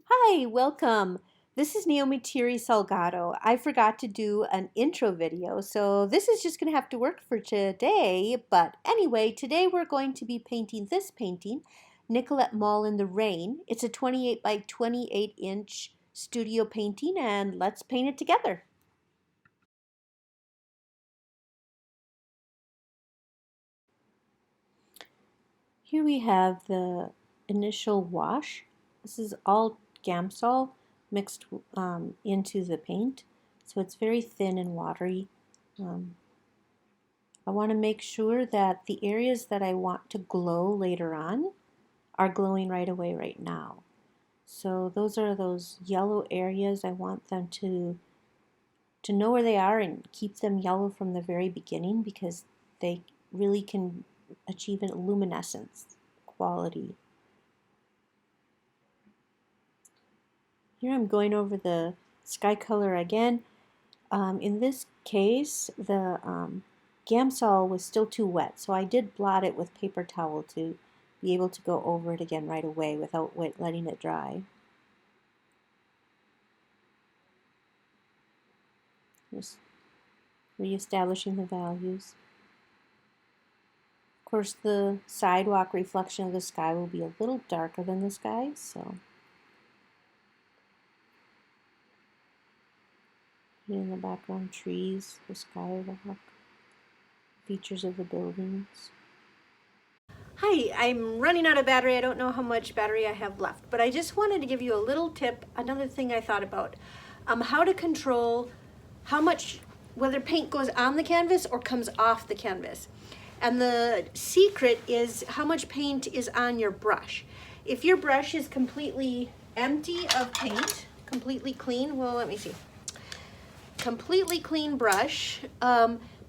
Hi, welcome. This is Naomi Thierry Salgado. I forgot to do an intro video, so this is just going to have to work for today. But anyway, today we're going to be painting this painting, Nicollet Mall in the Rain. It's a 28 by 28 inch studio painting, and let's paint it together. Here we have the initial wash. This is all Gamsol mixed into the paint, so it's very thin and watery. Um, I want to make sure that the areas that I want to glow later on are glowing right away right now. So those are those yellow areas. I want them to know where they are and keep them yellow from the very beginning because they really can achieve a luminescence quality. Here I'm going over the sky color again. In this case, the Gamsol was still too wet, so I did blot it with paper towel to be able to go over it again right away without letting it dry. Just reestablishing the values. Of course, the sidewalk reflection of the sky will be a little darker than the sky, so in the background, trees, the skywalk, features of the buildings. Hi, I'm running out of battery. I don't know how much battery I have left, but I just wanted to give you a little tip, another thing I thought about, how to control how much, whether paint goes on the canvas or comes off the canvas. And the secret is how much paint is on your brush. If your brush is completely empty of paint, completely clean, well, let me see. Completely clean brush,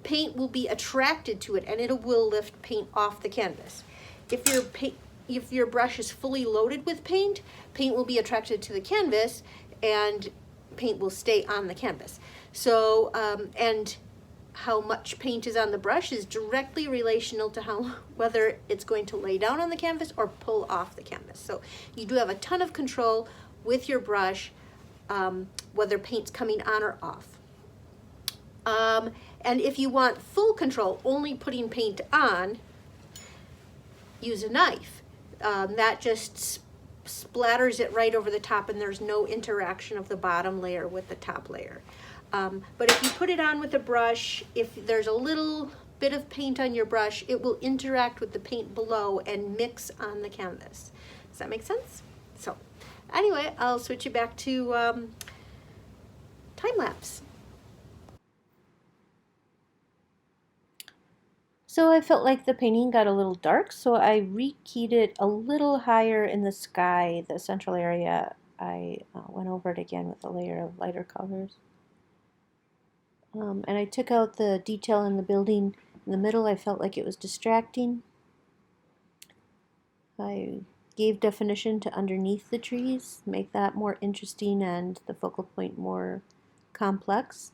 paint will be attracted to it and it will lift paint off the canvas. If your brush is fully loaded with paint, paint will be attracted to the canvas and paint will stay on the canvas. So, and how much paint is on the brush is directly relational to whether it's going to lay down on the canvas or pull off the canvas. So you do have a ton of control with your brush, whether paint's coming on or off. And if you want full control, only putting paint on, use a knife. That just splatters it right over the top and there's no interaction of the bottom layer with the top layer. But if you put it on with a brush, if there's a little bit of paint on your brush, it will interact with the paint below and mix on the canvas. Does that make sense? So anyway, I'll switch you back to time lapse. So I felt like the painting got a little dark, so I rekeyed it a little higher in the sky, the central area. I went over it again with a layer of lighter colors. And I took out the detail in the building in the middle. I felt like it was distracting. I gave definition to underneath the trees, make that more interesting and the focal point more complex.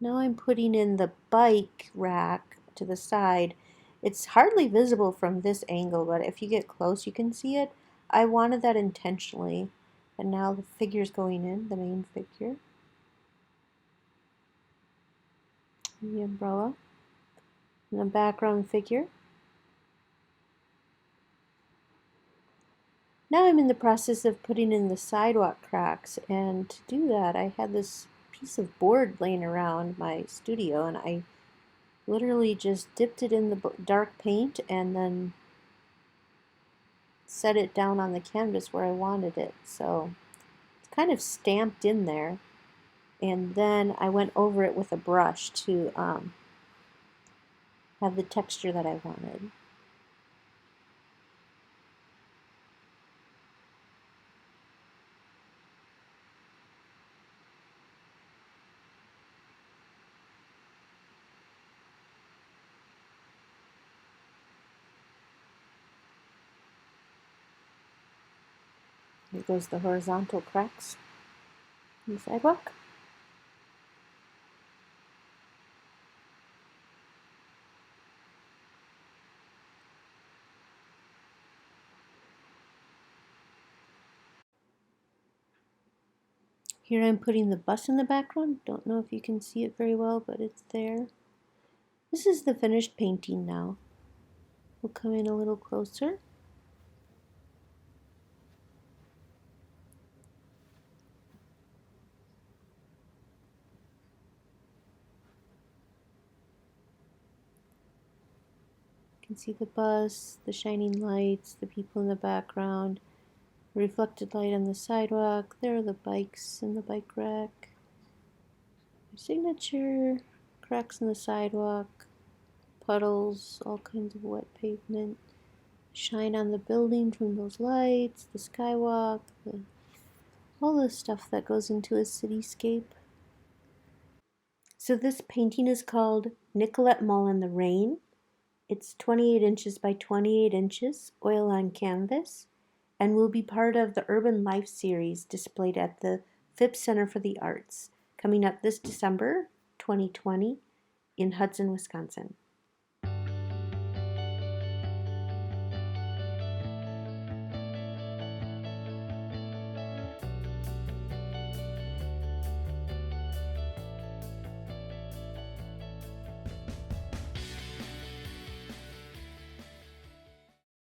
Now I'm putting in the bike rack to the side. It's hardly visible from this angle, but if you get close, you can see it. I wanted that intentionally. And now the figure's going in, the main figure. The umbrella. And the background figure. Now I'm in the process of putting in the sidewalk cracks, and to do that I had this piece of board laying around my studio and I literally just dipped it in the dark paint and then set it down on the canvas where I wanted it. So it's kind of stamped in there, and then I went over it with a brush to have the texture that I wanted. Here goes the horizontal cracks in the sidewalk. Here I'm putting the bus in the background. Don't know if you can see it very well, but it's there. This is the finished painting now. We'll come in a little closer. You can see the bus, the shining lights, the people in the background, reflected light on the sidewalk. There are the bikes in the bike rack. Signature, cracks in the sidewalk, puddles, all kinds of wet pavement. Shine on the building from those lights, the skywalk, all the stuff that goes into a cityscape. So this painting is called Nicollet Mall in the Rain. It's 28 inches by 28 inches, oil on canvas, and will be part of the Urban Life series displayed at the Phipps Center for the Arts, coming up this December 2020 in Hudson, Wisconsin.